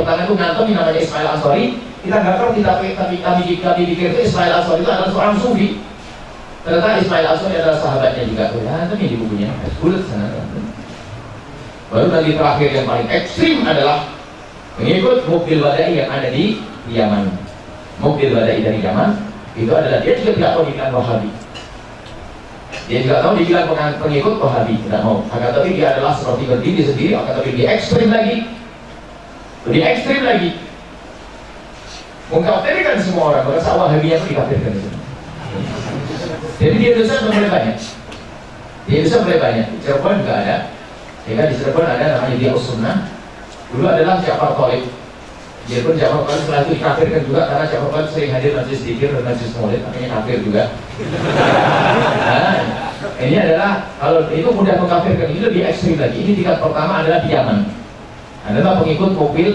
pertama itu ngantongi namanya Ismail Ansori. Kita nggak ngerti, tapi kami pikir itu Ismail Ansori itu adalah seorang sufi. Ternyata Ismail Ansori adalah sahabatnya juga. Oh ya, tapi di bukunya sulit sana. Baru nanti terakhir yang paling ekstrim adalah mengikut Muqbil Wadai yang ada di Yaman. Muqbil Wadai dari Yaman itu adalah, dia juga tidak tahu dibilang Wahabi. Dia juga tahu dibilang pengikut Wahabi, tidak mau. Akan tapi dia adalah seperti berdiri sendiri, akan tapi lebih ekstrim lagi. Lebih ekstrim lagi. Mengkafirkan semua orang, merasa Wahabiyah itu dikafirkan itu. Jadi di Indonesia mulai banyak. Di Indonesia mulai banyak. Di Cirebon juga ada. Ya kan, di Cirebon ada namanya Dia Sunnah. Dulu adalah Ja'far Thalib. Dia pun Ja'far Thalib setelah itu dikafirkan juga karena Ja'far Thalib sering hadir majlis dzikir dan majlis maulid, makanya kafir juga. Nah, ini adalah, kalau itu mudah mengkafirkan, ini lebih ekstrim lagi. Ini tingkat pertama adalah di Yaman. Adalah pengikut Muqbil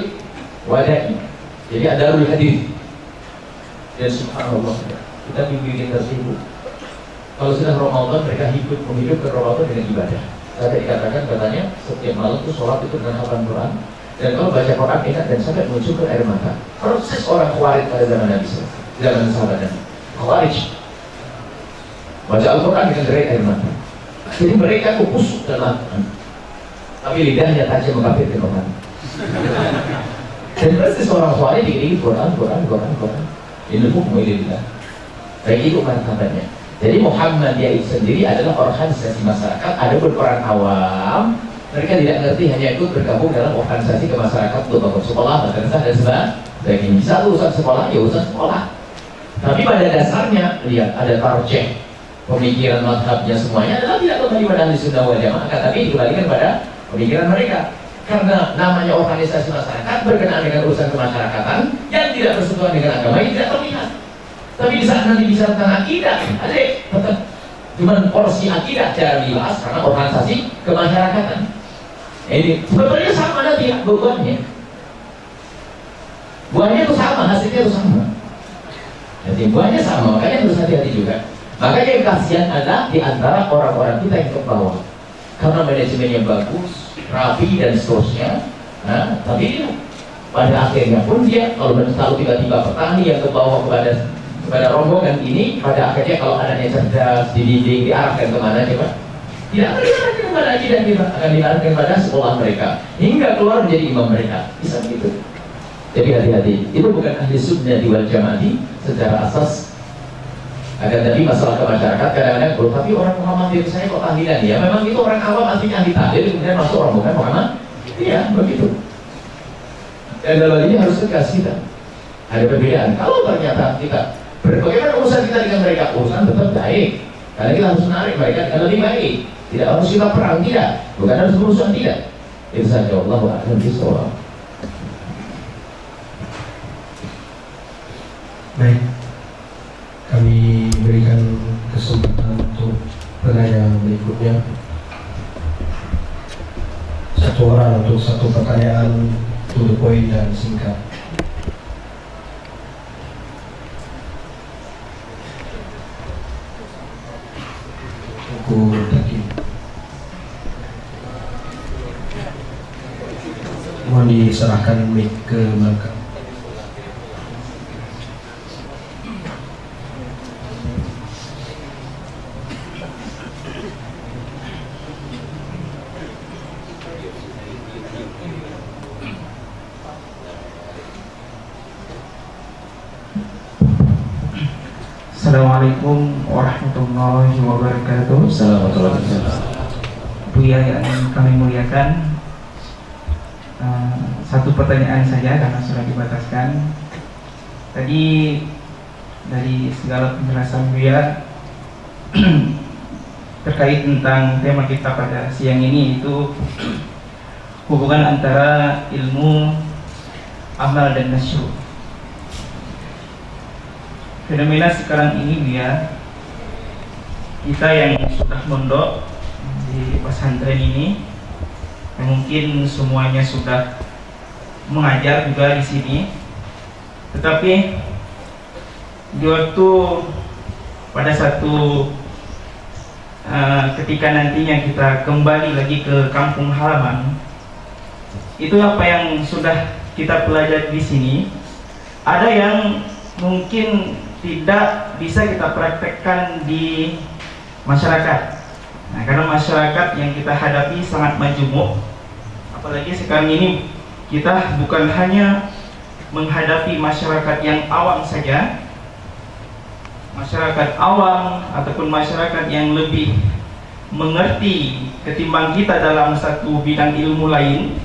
Wadai. Jadi ada Darul Hadis. Dan subhanallah, kita bikin tertipu. Kalau sudah Ramadan, mereka menghidupkan Ramadan dengan ibadah. Saya dikatakan katanya setiap malam itu sholat itu dengan hafalan Quran, dan kalau baca Quran ingat dan sampai menunjukkan air mata. Proses orang Khawarij pada zaman Nabi SAW, zaman sahabat Nabi. Khawarij baca Al-Quran dengan gerai air mata. Jadi mereka kusuk dalam Quran, tapi lidahnya tajam mengkafirkan orang. Dan proses orang Khawarij dikit-dikit Quran. Ini hukum ilillah. Baik itu martabatnya. Jadi Muhammadiyah itu sendiri adalah organisasi masyarakat. Ada orang awam, mereka tidak ngerti, hanya ikut bergabung dalam organisasi kemasyarakatan untuk bangun sekolah, madrasah dan sebagainya. Bisa urusan sekolah, ya urusan sekolah. Tapi pada dasarnya lihat ada tarjih, pemikiran madhabnya semuanya adalah tidak kembali pada ahli sunnah wal jamaah, tapi dikembalikan pada pemikiran mereka. Karena namanya organisasi masyarakat berkenaan dengan urusan kemasyarakatan yang tidak bersentuhan dengan agama, yang tidak terlihat. Tapi di saat nanti bicara tentang akidah, ada tetap cuma porsi akidah cara dibahas karena organisasi kemasyarakatan. Ini sebetulnya sama nanti buahnya. Buahnya itu sama, hasilnya itu sama. Jadi buahnya sama, makanya harus hati-hati juga. Makanya yang kasihan ada di antara orang-orang kita yang ke bawah, karena manajemennya bagus, rapi dan seterusnya. Nah, tapi pada akhirnya pun dia kalau tiba-tiba petani yang ke bawah kepada rombongan ini, pada akhirnya kalau anaknya cerdas, dididik, diarahkan kemana coba? Tidak akan diarahkan kepada akidah, akan diarahkan pada sekolah mereka hingga keluar menjadi imam mereka. Bisa begitu. Jadi hati-hati. Itu bukan ahli sunnah wal jamaah secara asas. Akan tadi masalah ke masyarakat kadang-kadang, tapi orang Muhammadiyah saya kok tahlilan ya? Memang itu orang awam artinya ahli tahlil, kemudian masuk rombongan Muhammad. Iya, begitu. Dan dalam ini harus tegas kita. Ada perbedaan. Kalau ternyata kita bagaimana urusan kita dengan mereka? Urusan tetap baik, karena kita harus menarik mereka dengan lebih baik. Tidak harus kita perang, tidak. Bukan harus berurusan, tidak. Itu saja. Allahu a'lam bishawab. Baik, kami berikan kesempatan untuk penanya berikutnya. Satu orang untuk satu pertanyaan, to the point dan singkat. Mohon diserahkan mic ke belakang. Assalamualaikum warahmatullahi wabarakatuh. Assalamualaikum warahmatullahi wabarakatuh. Buya yang kami muliakan, satu pertanyaan saja karena sudah dibataskan. Tadi dari segala penjelasan Buya terkait tentang tema kita pada siang ini, itu hubungan antara ilmu, amal dan nasyur. Fenomena sekarang ini Buya, kita yang sudah mondok di pesantren ini, mungkin semuanya sudah mengajar juga di sini, tetapi di waktu pada satu ketika nantinya kita kembali lagi ke kampung halaman, itu apa yang sudah kita pelajari di sini, ada yang mungkin tidak bisa kita praktekkan di masyarakat. Nah, karena masyarakat yang kita hadapi sangat majemuk, apalagi sekarang ini kita bukan hanya menghadapi masyarakat yang awam saja, masyarakat awam ataupun masyarakat yang lebih mengerti ketimbang kita dalam satu bidang ilmu lain.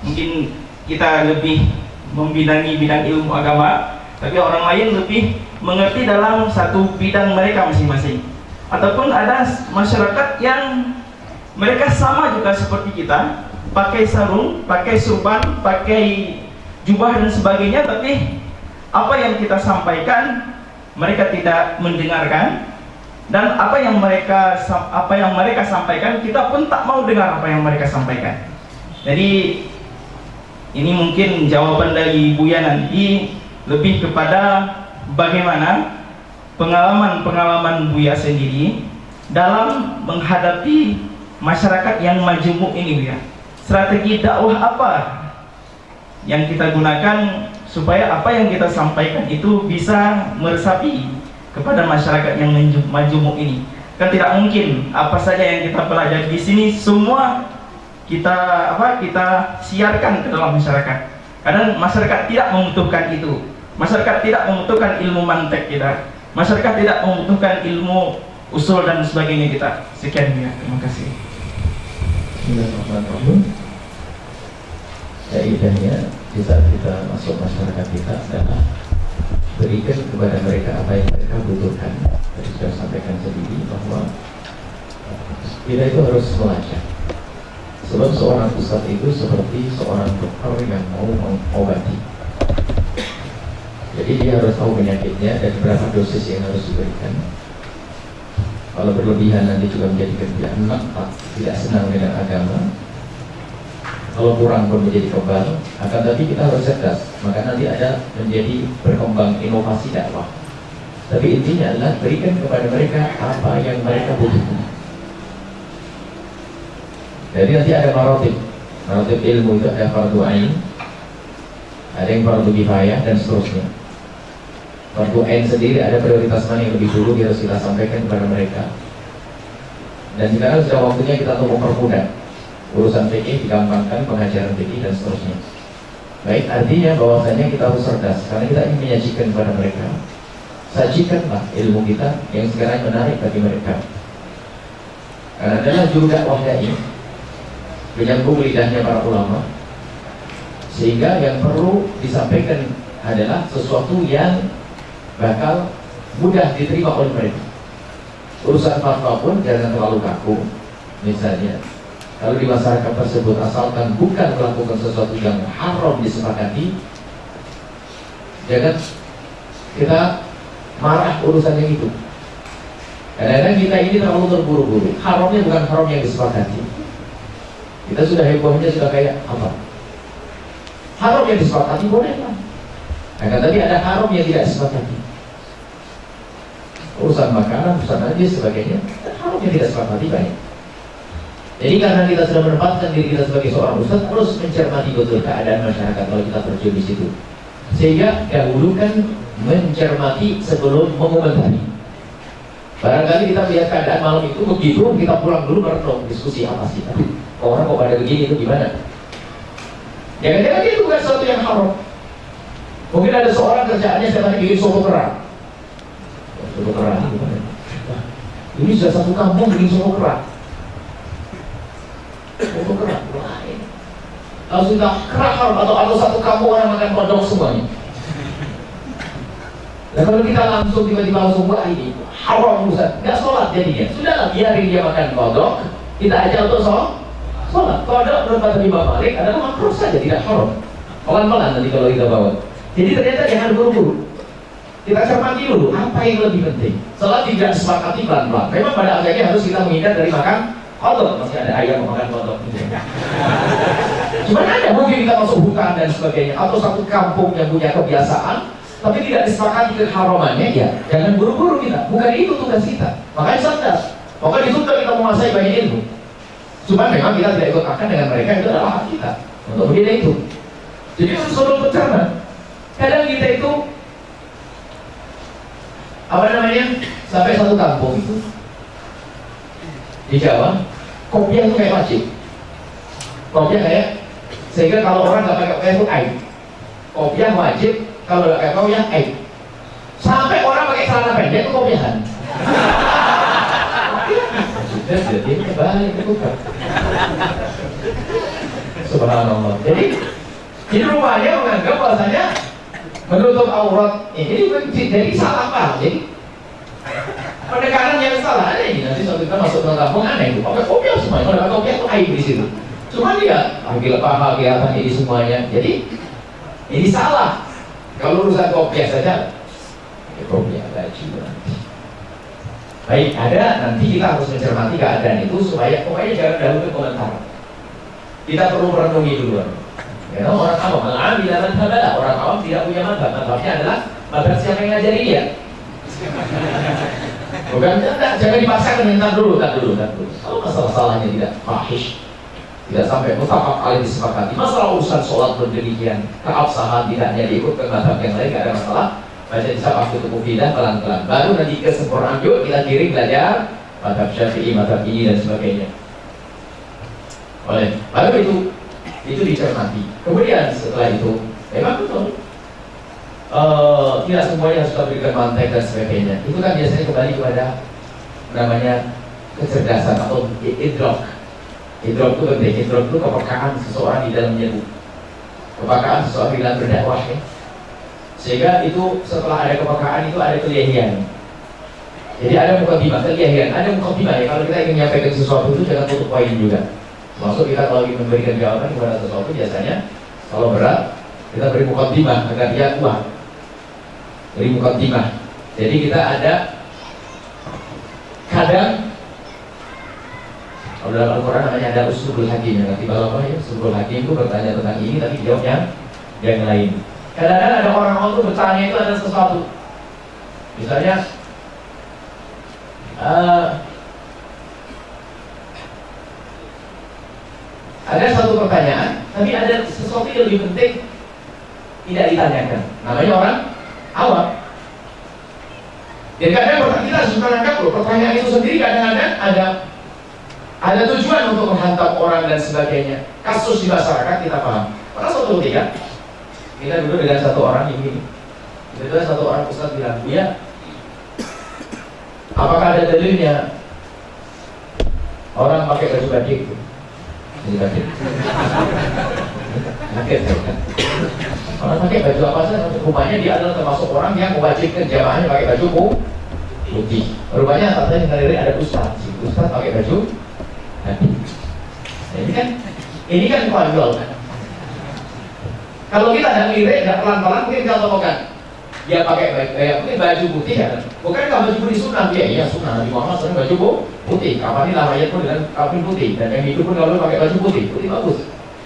Mungkin kita lebih membidangi bidang ilmu agama, tapi orang lain lebih mengerti dalam satu bidang mereka masing-masing. Ataupun ada masyarakat yang mereka sama juga seperti kita, pakai sarung, pakai surban, pakai jubah dan sebagainya, tapi apa yang kita sampaikan mereka tidak mendengarkan, dan apa yang mereka sampaikan kita pun tak mau dengar apa yang mereka sampaikan. Jadi ini mungkin jawaban dari Buya nanti lebih kepada bagaimana pengalaman Buya sendiri dalam menghadapi masyarakat yang majemuk ini, Buya. Strategi dakwah apa yang kita gunakan supaya apa yang kita sampaikan itu bisa meresapi kepada masyarakat yang majemuk ini. Kan tidak mungkin apa saja yang kita pelajari di sini semua kita siarkan ke dalam masyarakat. Kadang masyarakat tidak membutuhkan itu. Masyarakat tidak membutuhkan ilmu mantek kita. Masyarakat tidak membutuhkan ilmu usul dan sebagainya kita. Sekian ya, terima kasih. Bismillahirrahmanirrahim. Kaidahnya di saat kita masuk masyarakat kita adalah berikan kepada mereka apa yang mereka butuhkan. Tadi sudah sampaikan sendiri bahwa kita itu harus melacak. Sebab seorang ustadz itu seperti seorang dokter yang mau mengobati. Jadi dia harus tahu penyakitnya dan berapa dosis yang harus diberikan. Kalau berlebihan nanti juga menjadikan dia tidak senang dengan agama. Kalau kurang pun menjadi kebal. Akan tapi kita harus cerdas. Maka nanti ada menjadi berkembang inovasi dakwah. Tapi intinya adalah berikan kepada mereka apa yang mereka butuhkan. Jadi nanti ada marotib ilmu itu ada fardu ain, ada yang fardu kifayah dan seterusnya. Fardu ain sendiri ada prioritas mana yang lebih dulu harus kita sampaikan kepada mereka. Dan sekarang sudah waktunya kita untuk mempermudah urusan fikih, digampangkan pengajaran fikih dan seterusnya. Baik, artinya bahwasanya kita harus cerdas karena kita ingin menyajikan kepada mereka. Sajikanlah ilmu kita yang sekarang menarik bagi mereka. Karena adalah juru dakwah dai menyambung lidahnya para ulama, sehingga yang perlu disampaikan adalah sesuatu yang bakal mudah diterima oleh mereka. Urusan fatwa pun jangan terlalu kaku. Misalnya, kalau di masyarakat tersebut asalkan bukan melakukan sesuatu yang haram disepakati, jangan kita marah urusan yang itu. Kadang-kadang kita ini terlalu terburu-buru. Haramnya bukan haram yang disepakati. Kita sudah hebohnya sudah kayak apa? Haram yang disepakati boleh lah. Nah, tadi ada haram yang tidak disepakati. Urusan makanan, urusan najis sebagainya, haram yang tidak disepakati banyak. Jadi karena kita sudah menempatkan diri kita sebagai seorang ustaz, terus mencermati betul keadaan masyarakat kalau kita terjun di situ. Sehingga dahulukan mencermati sebelum mengomentari. Barangkali kita lihat keadaan malam itu begitu, kita pulang dulu merenung diskusi apa sih? Orang kok pada begini itu gimana? Jangan-jangan itu bukan sesuatu yang haram. Mungkin ada seorang kerjaannya setiap hari bikin soto kerang. Soto kerang gimana? Ini sudah satu kampung bikin soto kerang. Soto kerang lain. Kalau sudah kerang haram atau satu kampung orang makan kodok semuanya. Nah kalau kita langsung tiba-tiba langsung wah ini haram Ustaz, nggak sholat jadinya. Sudahlah biarin dia makan kodok, kita aja untuk sholat. Kodok menurut kata Imam Malik adalah makruh saja, tidak haram. Pelan-pelan nanti kalau kita bawa. Jadi ternyata jangan buru-buru. Kita cermati dulu apa yang lebih penting. Setelah tidak sepakati pelan-pelan. Memang pada akhirnya harus kita menghindar dari makan kodok. Masih ada ayam makan kodok. Cuman ada mungkin kita masuk hutan dan sebagainya, atau satu kampung yang punya kebiasaan tapi tidak disepakati keharamannya, ya jangan buru-buru kita. Bukan itu tugas kita. Makanya sadar. Makanya dituntut kita menguasai banyak ilmu. Cuma memang kita tidak ikut akan dengan mereka, itu adalah hak kita untuk menilai itu. Jadi harus selalu bercerna. Kadang kita itu apa namanya, sampai satu kampung itu di Jawa, kopiah itu kayak wajib. Kopiah kayak, sehingga kalau orang nggak pakai kopiah itu aib. Kopiah wajib, kalau nggak pakai kopiah aib. Sampai orang pakai celana pendek itu kopiahan. Sudah jadi kembali ke bukan. Subhanallah. Jadi rupanya menganggap bahasanya menutup aurat ini jadi salah paham. Jadi pendekatan yang salah ada ini. Nanti suatu kita masuk ke kampung aneh itu pakai kopiah semuanya. Kalau pakai kopiah itu aib di situ. Cuma dia ambil paha kelihatan ini semuanya. Jadi ini salah. Kalau urusan kopiah saja, ya kopiah baju nanti. Baik, ada nanti kita harus mencermati keadaan itu supaya pokoknya jangan dahulu komentar. Kita perlu merenungi dulu. Ya, orang awam, orang awam tidak punya madhab. Madhabnya adalah madhab siapa yang ngajari dia. Bukan, jangan dipaksakan, ntar dulu. Kalau masalah-salahnya tidak fahish, tidak sampai mutafaq alaih disepakati. Masalah urusan sholat berdemikian, keabsahan tidak hanya diikut ke madhab yang lain, tidak ada masalah. Baca di sabah kutub mufidah pelan-pelan. Baru nanti kesempurnaan yuk kita kirim belajar madhab syafi'i, madhab ini dan sebagainya. Baru itu dicermati. Kemudian setelah itu, memang betul. Tidak semuanya harus kita berikan mantek dan sebagainya. Itu kan biasanya kembali kepada namanya kecerdasan atau idrok. Idrok itu penting. Idrok itu kepekaan seseorang di dalam menyebut, kepekaan seseorang di dalam berdakwah, ya. Sehingga itu setelah ada kepekaan itu ada kelihayan. Jadi ada mukadimah, kelihayan, ada mukadimah ya. Kalau kita ingin menyampaikan sesuatu itu jangan tutup poin juga. Maksud kita kalau ingin memberikan jawaban kepada sesuatu biasanya kalau berat kita beri mukadimah agar dia kuat. Beri mukadimah. Jadi kita ada kadang kalau dalam Al-Quran namanya ada usulul hakim. Nanti kalau ya usulul hakim itu bertanya tentang ini tapi jawabnya yang lain. Kadang-kadang ada orang-orang itu bertanya itu ada sesuatu. Misalnya ada satu pertanyaan, tapi ada sesuatu yang lebih penting tidak ditanyakan. Namanya orang awam. Jadi kadang kita harus menanyakan loh, pertanyaan itu sendiri kadang-kadang ada tujuan untuk menghantam orang dan sebagainya. Kasus di masyarakat kita paham. Pernah suatu ketika kita duduk dengan satu orang ini. Kebetulan satu orang ustaz bilang, "Buya, apakah ada dalilnya orang pakai baju batik?" Baju batik. Kaget saya kan. Orang pakai baju apa saja, rupanya dia adalah termasuk orang yang mewajibkan jamaahnya pakai baju putih. Rupanya katanya dari ada ustaz, ustaz pakai baju batik. Nah, ini kan konyol kan. Kalau kita ada lirik, tidak pelan-pelan, mungkin kita tokokan. Dia pakai mungkin baju putih ya. Bukankah baju putih sunnah? Iya sunnah. Nabi Muhammad sering baju putih. Kapan ini lamanya pun dengan kapan putih. Dan yang hidup pun kalau pakai baju putih bagus.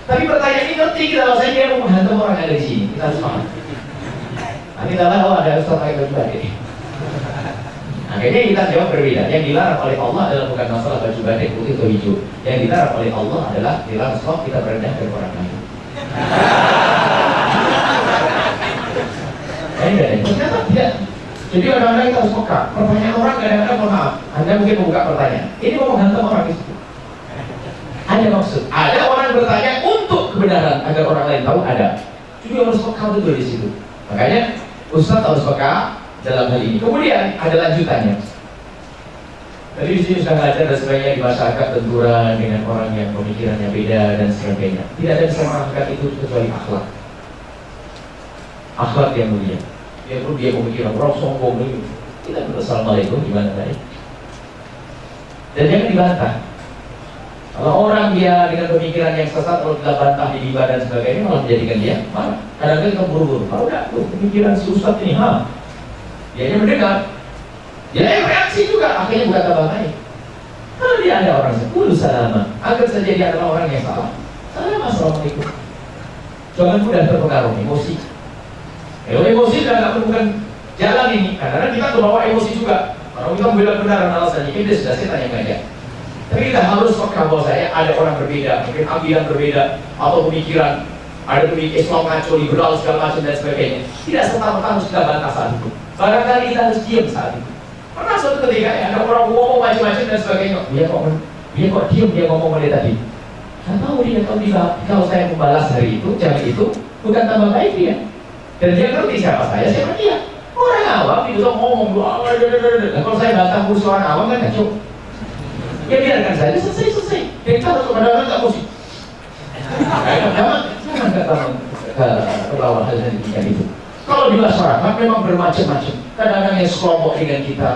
Tapi pertanyaan ini ngerti kita bahasanya dia mau menghantam orang yang ada di sini. Kita harus paham. Nah, kita tahu ada ustaz pakai baju batik. Akhirnya kita jawab berbeda. Yang dilarang oleh Allah adalah bukan masalah baju batik putih atau hijau. Yang dilarang oleh Allah adalah dilarang sholat kita merendahkan orang lain. Ternyata tidak. Jadi kadang-kadang kita harus peka. Pertanyaan orang kadang-kadang mohon maaf. Anda mungkin membuka pertanyaan. Ini mau menghantam orang itu. Ada maksud. Ada orang bertanya untuk kebenaran agar orang lain tahu ada. Jadi harus peka betul di situ. Makanya Ustaz harus peka dalam hal ini. Kemudian ada lanjutannya. Tadi di sini sudah ngajar dan sebagainya di masyarakat benturan dengan orang yang pemikirannya beda dan sebagainya. Tidak ada yang bisa mengangkat itu kecuali akhlak. Akhlak yang mulia. Dia pun dia pemikiran orang sombong ini. Tidak Assalamualaikum gimana tadi? Dan jangan dibantah. Kalau orang dia dengan pemikiran yang sesat, kalau kita bantah di riba dan sebagainya malah menjadikan dia marah. Kadang-kadang kita buru-buru. Kalau udah pemikiran si Ustaz ini, dia hanya mendengar. Dia reaksi juga, akhirnya bukan tambah baik. Kalau dia ada orang sepuluh salama, agar saja dia adalah orang yang salah. Salam assalamualaikum. Jangan mudah terpengaruh emosi. Kalau emosi sudah bukan jalan ini. Kadang-kadang kita terbawa emosi juga. Kalau kita membela kebenaran alasannya, ini sudah saya tanya aja. Tapi kita harus peka bahwa saya ada orang berbeda, mungkin ambilan berbeda atau pemikiran ada pemilik Islam ngaco, liberal segala macam dan sebagainya. Tidak serta-merta harus kita bantah saat itu. Barangkali kita harus diam saat itu. Pernah suatu ketika ada orang ngomong macam-macam dan sebagainya. Dia kok diam, dia ngomong mulai tadi. Saya tahu dia kalau saya membalas hari itu, jam itu bukan tambah baik dia. Dan dia ngerti siapa saya, siapa dia. Orang awam itu ngomong doa. Kalau saya bantah kursus orang awam kan kacau. Ya biarkan saja, selesai. Kita harus benar-benar tak musik. Jangan ke bawah hal demikian itu. Kalau di masyarakat memang bermacam-macam. Kadang-kadang yang sekelompok dengan kita,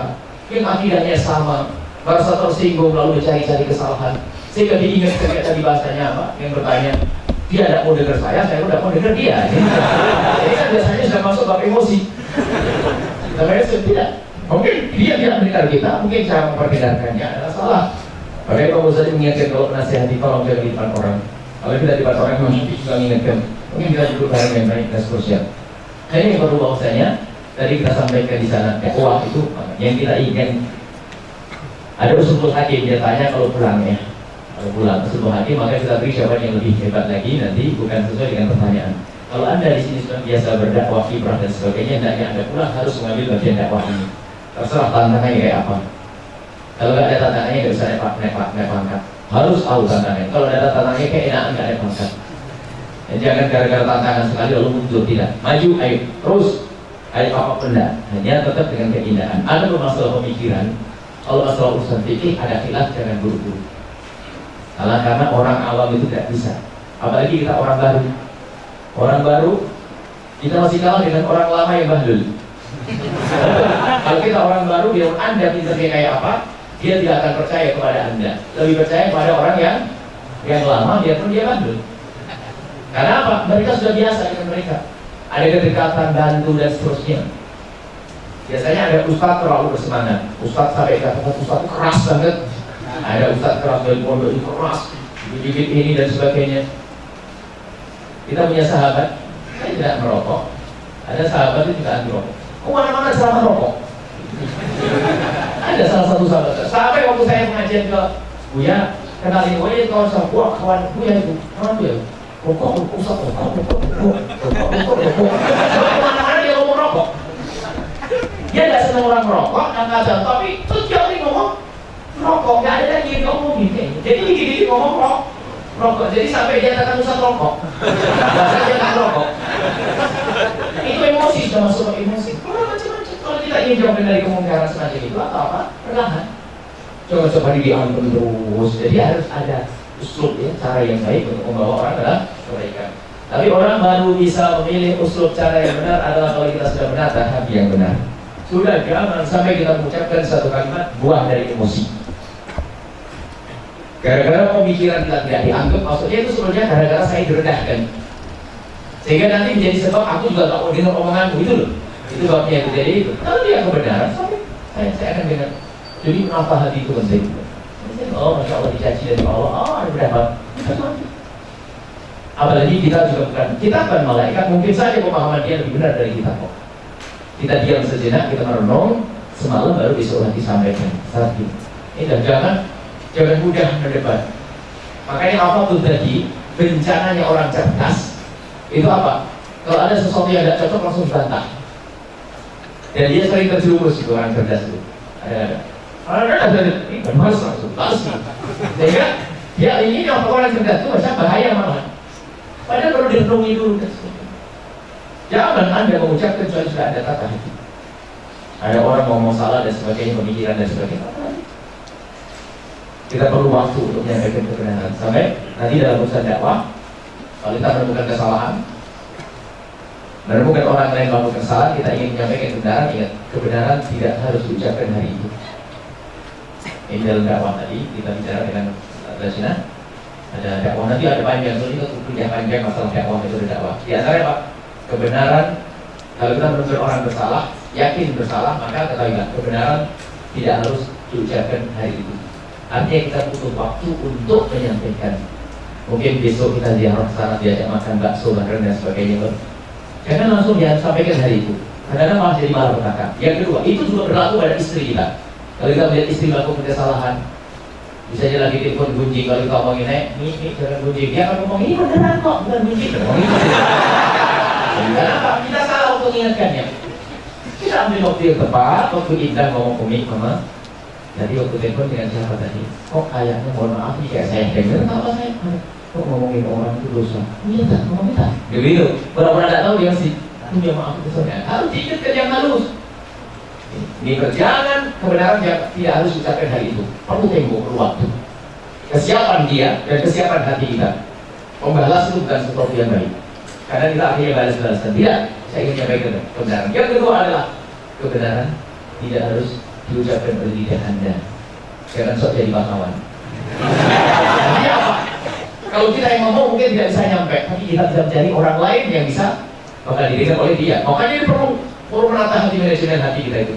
yang akidahnya sama, merasa tersinggung lalu mencari-cari kesalahan. Sehingga diingat ketika tadi bahasanya apa? Yang bertanya, dia tidak mau dengar saya pun tidak mau dengar dia. Ini kan biasanya sudah masuk bab emosi. Tapi tidak. Mungkin dia tidak mendengar kita, mungkin cara memperdengarkannya adalah salah. Makanya Pak Ustaz mengingatkan kalau nasihati tolong jangan di depan orang. Kalau kita di depan orang memang juga mengingatkan. Mungkin kita duduk bareng yang baik dan seterusnya. Nah ini yang perlu bahwasanya tadi kita sampaikan di sana dakwah itu yang kita ingin. Ada usul hakim dia tanya kalau pulang ya. Kalau pulang usul hakim maka kita beri jawaban yang lebih hebat lagi nanti bukan sesuai dengan pertanyaan. Kalau Anda di sini sudah biasa berdakwah kiprah dan sebagainya, hendaknya Anda pulang harus mengambil bagian dakwah ini. Terserah tantangannya kayak apa. Kalau nggak ada tantangannya nggak bisa naik pangkat. Harus tahu tantangannya. Kalau ada tantangannya kayak enak nggak naik pangkat. Ya, jangan gara-gara tantangan sekali lalu mundur, tidak. Maju, ayo terus. Ayo apa benda. Hanya tetap dengan keindahan. Ada masalah pemikiran. Kalau masalah urusan fikih ada khilaf, jangan buru-buru. Karena orang awam itu tidak bisa. Apalagi kita orang baru. Orang baru kita masih kalah dengan orang lama yang bahlul. Kalau kita orang baru, biar Anda pintarnya kayak apa, dia tidak akan percaya kepada Anda. Lebih percaya kepada orang yang lama, biarpun dia bahlul. Karena apa? Mereka sudah biasa dengan mereka. Ada kedekatan, bantu dan seterusnya. Biasanya ada ustaz terlalu bersemangat. Ustaz sampai katakan ustaz keras banget. Ada ustaz keras dari pondok itu keras, gigit ini dan sebagainya. Kita punya sahabat, saya tidak merokok. Ada sahabat itu tidak merokok. Kemana-mana selama merokok. Ada salah satu sahabat. Sampai waktu saya pengajian ke Buya, kenalin Buya kawan saya, kawan Buya itu, kawan Buya. Rokok, ustaz, rokok. Kemana-mana dia ngomong rokok. Dia tidak senang orang merokok, angkatan, tapi setiap kali ngomong rokok, nggak ada lagi yang ngomong gini. Jadi gigi-gigi ngomong rokok. Jadi sampai dia katakan ustaz rokok. Bahasa dia tak rokok. Itu emosi, sudah masuk ke emosi. Macam-macam. Kalau kita ingin jauh dari kemungkaran semacam itu atau apa, perlahan. Jangan seperti diampun terus. Jadi harus ada uslub ya, cara yang baik untuk membawa orang dalam kebaikan. Tapi orang baru bisa memilih uslub cara yang benar adalah kalau kita sudah benar tahap yang benar. Sudah jangan sampai kita mengucapkan satu kalimat buah dari emosi. Gara-gara pemikiran kita tidak dianggap, maksudnya itu sebenarnya gara-gara saya direndahkan. Sehingga nanti menjadi sebab aku juga tak mau dengar omonganmu itu loh. Itu babnya itu. Jadi itu. Kalau dia kebenaran, saya akan dengar. Jadi kenapa hati itu penting? Oh, Masya Allah dicaci dari Allah. Oh, ada berapa? Apalagi kita juga bukan. Kita bukan malaikat. Mungkin saja pemahaman dia lebih benar dari kita kok. Kita diam sejenak, kita merenung. Semalam baru besok lagi sampaikan. Saat ini. Jangan mudah mendebat. Makanya apa tuh tadi? Bencananya orang cerdas itu apa? Kalau ada sesuatu yang tidak cocok langsung dibantah. Dan dia sering terjerumus itu orang cerdas itu. Ada. Ini benar langsung sehingga dia ini orang cerdas itu macam bahaya malah. Padahal perlu direnungi dulu. Jangan Anda mengucapkan kecuali sudah ada kata hati. Ada orang ngomong salah dan sebagainya, pemikiran dan sebagainya. Kita perlu waktu untuk menyampaikan kebenaran. Sampai nanti dalam urusan dakwah, kalau kita menemukan kesalahan, menemukan orang lain melakukan kesalahan, kita ingin menyampaikan kebenaran. Ingat, kebenaran tidak harus diucapkan hari itu. Ini dalam dakwah tadi kita bicara dengan Rasina. Ada dakwah nanti ada panjang, soalnya kita punya panjang masalah dakwah metode dakwah. Di antaranya apa? Kebenaran. Kalau kita menemukan orang bersalah, yakin bersalah, maka ketahuilah kebenaran tidak harus diucapkan hari itu. Artinya kita butuh waktu untuk menyampaikan. Mungkin besok kita ziarah sana, diajak makan bakso bareng dan sebagainya. Jangan langsung sampaikan hari itu. Kadang-kadang malah jadi malapetaka. Yang kedua, itu juga berlaku pada istri kita. Kalau kita melihat istri melakukan kesalahan, Bisa aja lagi telepon gunjing, kalau kita ngomongin ini jangan gunjing, dia akan ngomong ini beneran kok, bukan gunjing. Kenapa? Kita salah untuk mengingatkannya. Kita ambil waktu yang tepat, waktu Indah ngomong komik mama. Jadi waktu telepon dengan siapa tadi? Kok kayaknya mohon maaf nih kayak saya denger apa saya? Kok ngomongin orang itu dosa? Iya tak, ngomongin tak. Begitu. Pernah tidak tahu dia sih. Dia maaf itu saja. Harus diingatkan yang halus. Ini jangan kebenaran yang tidak harus ucapkan hari itu. Perlu tempo, perlu waktu. Kesiapan dia dan kesiapan hati kita. Membalas itu bukan sesuatu yang baik. Karena kita akhirnya balas-balasan. Tidak, saya ingin menyampaikan kebenaran. Yang kedua adalah kebenaran tidak harus diucapkan oleh lidah Anda. Jangan sok jadi pahlawan. Jadi apa? Kalau kita yang ngomong mungkin tidak bisa nyampe, tapi kita bisa mencari orang lain yang bisa bakal didengar oleh dia. Makanya ini perlu menata hati manajemen hati kita itu.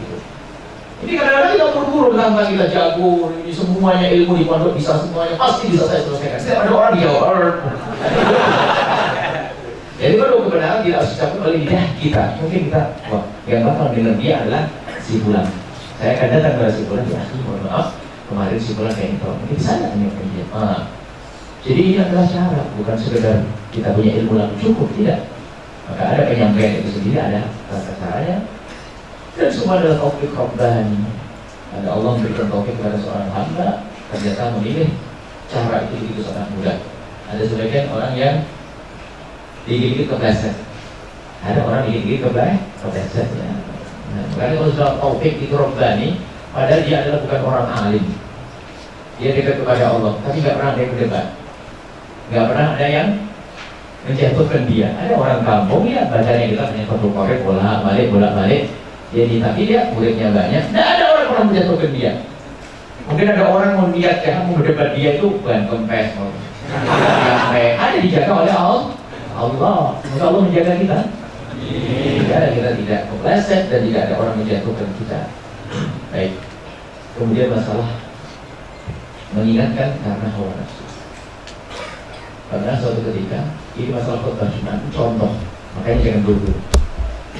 Ini kadang-kadang kita buru-buru tentang kita jago, ini semuanya ilmu di pondok bisa semuanya, pasti bisa saya selesaikan. Setiap ada orang dijawab. Jadi kalau kebenaran tidak harus diucapkan oleh lidah kita. Mungkin kita, wah, yang bakal dengar dia adalah si Fulan. Saya akan datang kepada si Fulan, ya mohon maaf, kemarin si Fulan kayak gitu. Mungkin saya tanya ke dia. Jadi ini adalah cara, bukan sekedar kita punya ilmu yang cukup, tidak. Maka ada penyampaian itu sendiri, ada tata caranya. Dan semua adalah taufik Rabbani. Ada Allah memberikan taufik kepada seorang hamba, ternyata memilih cara itu begitu sangat mudah. Ada sebagian orang yang dikit-dikit kepleset. Ada orang dikit-dikit kepleset ya. Nah, karena kalau sudah taufik itu Rabbani, padahal dia adalah bukan orang alim. Dia dekat kepada Allah, tapi nggak pernah ada yang berdebat. Nggak pernah ada yang menjatuhkan dia. Ada orang kampung ya, bacanya kita hanya satu korek bolak-balik. Jadi tapi dia muridnya banyak. Tidak ada orang pernah menjatuhkan dia. Mungkin ada orang mau lihat ya, mau berdebat dia itu bukan kempes, sampai ada dijaga oleh Allah. Maka Allah menjaga kita. Kita tidak kepleset dan tidak ada orang menjatuhkan kita. Baik. Kemudian masalah mengingatkan karena hawa nafsu. Karena suatu ketika ini masalah khutbah Jumat contoh, makanya jangan buru-buru.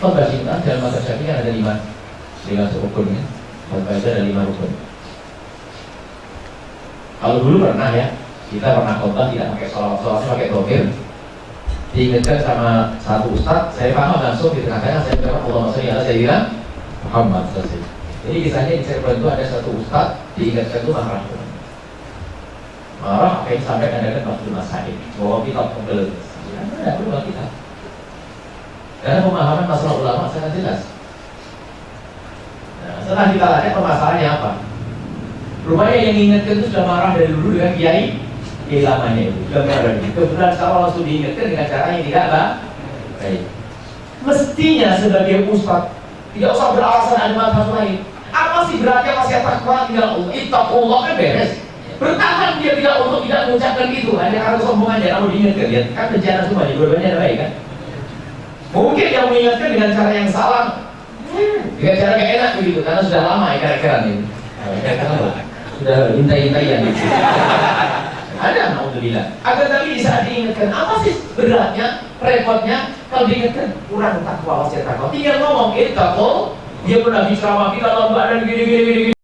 Khutbah Jumat dalam mazhab Syafi'i kan ada 5 rukun ya. Khutbah itu ada 5 rukun. Kalau dulu pernah ya, kita pernah khutbah tidak pakai sholawat, pakai takbir. Diingatkan sama satu ustaz, saya paham langsung di tengah-tengah saya bilang Allahumma sholli ala sayyidina Muhammad. Jadi kisahnya di Cirebon itu ada satu ustaz diingatkan itu marah. Marah akhirnya sampai kadang-kadang waktu masail bahwa kita pembel tidak perlu kita karena pemahaman masalah ulama sangat jelas. Nah, setelah kita lihat permasalahannya apa, rupanya yang ingatkan itu sudah marah dari dulu dengan kiai lamanya itu sudah marah. Kebetulan saya langsung diingatkan dengan cara yang tidak baik. Mestinya sebagai ustaz tidak usah beralasan ada mazhab lain. Apa sih beratnya masih takwa tinggal ittaqullah kan beres. Bertahan dia tidak untuk tidak mengucapkan itu, hanya karena kesombongannya. Namun diingatkan dia kan bencana semuanya, dua-duanya ada baik kan. Mungkin yang mengingatkan dengan cara yang salah, dengan cara yang enak begitu, karena sudah lama ikan-ikaran ini. Sudah intai-intaian gitu. Ada alhamdulillah. Agar tapi di saat diingatkan apa sih beratnya, repotnya kalau diingatkan kurang takwa, wasir takwa. Tinggal ngomong ittaqul, dia pernah ceramah kita Allah ada gini